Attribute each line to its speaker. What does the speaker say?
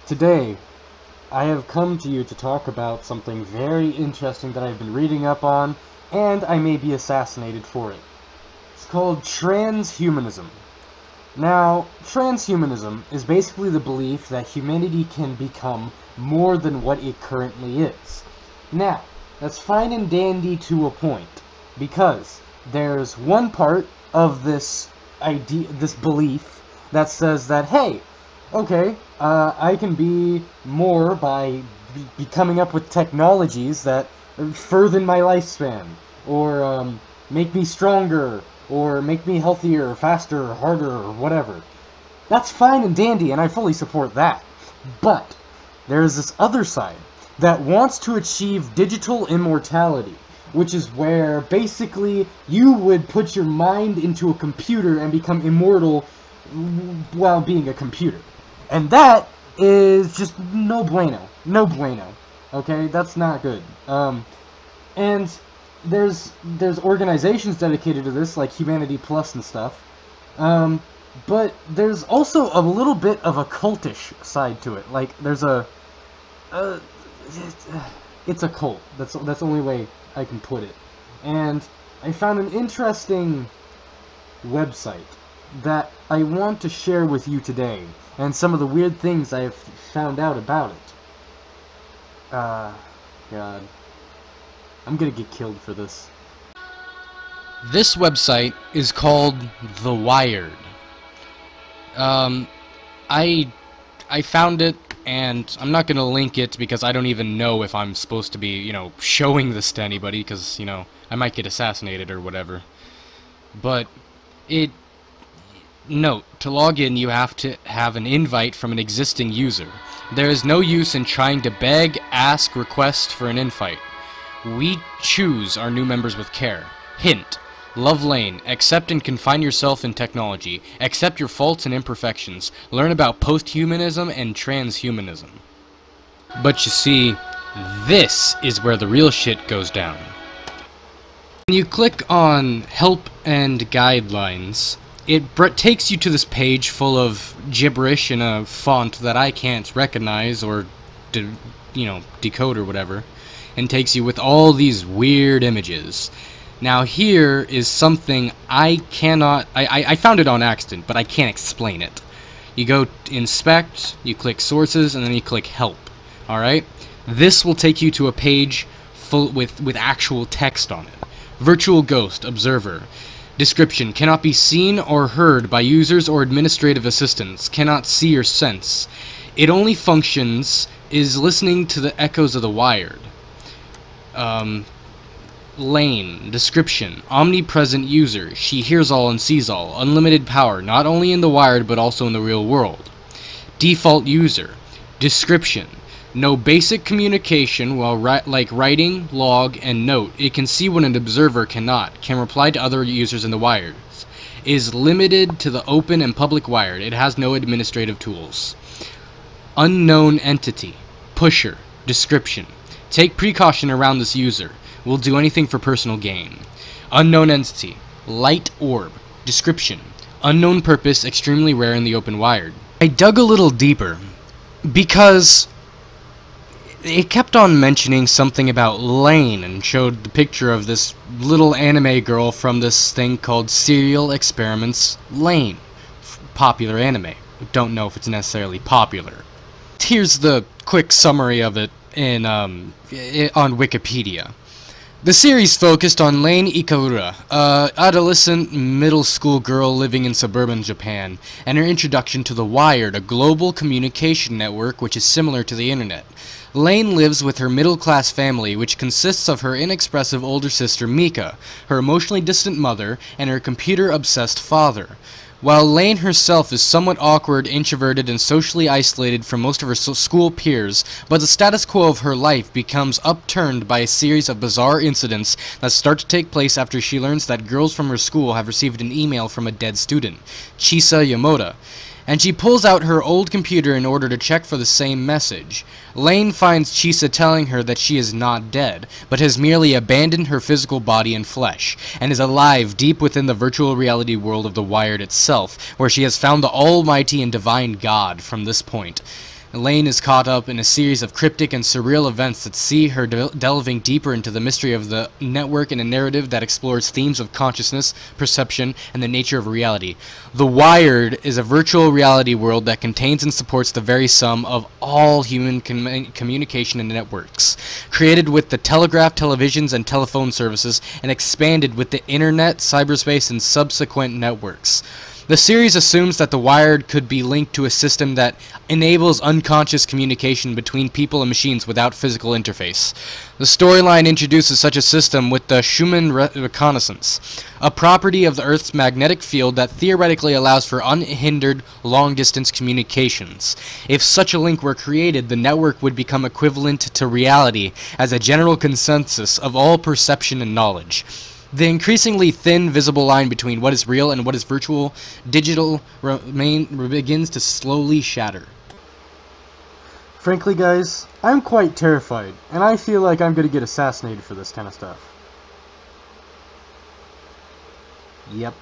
Speaker 1: Today, I have come to you to talk about something very interesting that I've been reading up on, and I may be assassinated for it. It's called Trans-humanism. Now, transhumanism is basically the belief that humanity can become more than what it currently is. Now, that's fine and dandy to a point, because there's one part of this idea, this belief, that says that, hey, okay, I can be more by coming up with technologies that further my lifespan, or make me stronger, or make me healthier, faster, harder, or whatever. That's fine and dandy, and I fully support that. But there's this other side that wants to achieve digital immortality, which is where basically you would put your mind into a computer and become immortal while being a computer. And that is just no bueno. No bueno. Okay? That's not good. And there's organizations dedicated to this, like Humanity Plus and stuff. But there's also a little bit of a cultish side to it. Like, there's it's a cult. That's the only way I can put it. And I found an interesting website that I want to share with you today, and some of the weird things I have found out about it. God. I'm gonna get killed for this.
Speaker 2: This website is called The Wired. I found it, and I'm not gonna link it because I don't even know if I'm supposed to be, showing this to anybody, because, I might get assassinated or whatever. But note, to log in you have to have an invite from an existing user. There is no use in trying to beg, ask, request for an invite. We choose our new members with care. Hint: love Lane. Accept and confine yourself in technology. Accept your faults and imperfections. Learn about post-humanism and transhumanism. But you see, this is where the real shit goes down. When you click on Help and Guidelines, it takes you to this page full of gibberish in a font that I can't recognize or, decode or whatever, and takes you with all these weird images. Now here is something I found it on accident, but I can't explain it. You go Inspect, you click Sources, and then you click Help. Alright? This will take you to a page full with actual text on it. Virtual Ghost, Observer. Description: cannot be seen or heard by users or administrative assistants. Cannot see or sense. It only functions is listening to the echoes of the wired. Lane. Description: omnipresent user. She hears all and sees all. Unlimited power, not only in the wired but also in the real world. Default user. Description: no basic communication while like writing, log, and note. It can see what an observer cannot. Can reply to other users in the wires. Is limited to the open and public wired. It has no administrative tools. Unknown entity. Pusher. Description: take precaution around this user. Will do anything for personal gain. Unknown entity. Light orb. Description: unknown purpose, extremely rare in the open wired. I dug a little deeper because it kept on mentioning something about Lane and showed the picture of this little anime girl from this thing called Serial Experiments Lane. Popular anime. Don't know if it's necessarily popular. Here's the quick summary of it on Wikipedia. The series focused on Lane Ikaura, a adolescent middle school girl living in suburban Japan, and her introduction to The Wired, a global communication network which is similar to the internet. Lane lives with her middle-class family, which consists of her inexpressive older sister Mika, her emotionally distant mother, and her computer-obsessed father. While Lane herself is somewhat awkward, introverted, and socially isolated from most of her school peers, but the status quo of her life becomes upturned by a series of bizarre incidents that start to take place after she learns that girls from her school have received an email from a dead student, Chisa Yamoda, and she pulls out her old computer in order to check for the same message. Lane finds Chisa telling her that she is not dead, but has merely abandoned her physical body and flesh, and is alive deep within the virtual reality world of the Wired itself, where she has found the almighty and divine God from this point. Lane is caught up in a series of cryptic and surreal events that see her delving deeper into the mystery of the network in a narrative that explores themes of consciousness, perception, and the nature of reality. The Wired is a virtual reality world that contains and supports the very sum of all human communication and networks, created with the telegraph, televisions, and telephone services, and expanded with the internet, cyberspace, and subsequent networks. The series assumes that the Wired could be linked to a system that enables unconscious communication between people and machines without physical interface. The storyline introduces such a system with the Schumann reconnaissance, a property of the Earth's magnetic field that theoretically allows for unhindered long-distance communications. If such a link were created, the network would become equivalent to reality as a general consensus of all perception and knowledge. The increasingly thin visible line between what is real and what is virtual, digital, begins to slowly shatter.
Speaker 1: Frankly, guys, I'm quite terrified, and I feel like I'm gonna get assassinated for this kind of stuff. Yep.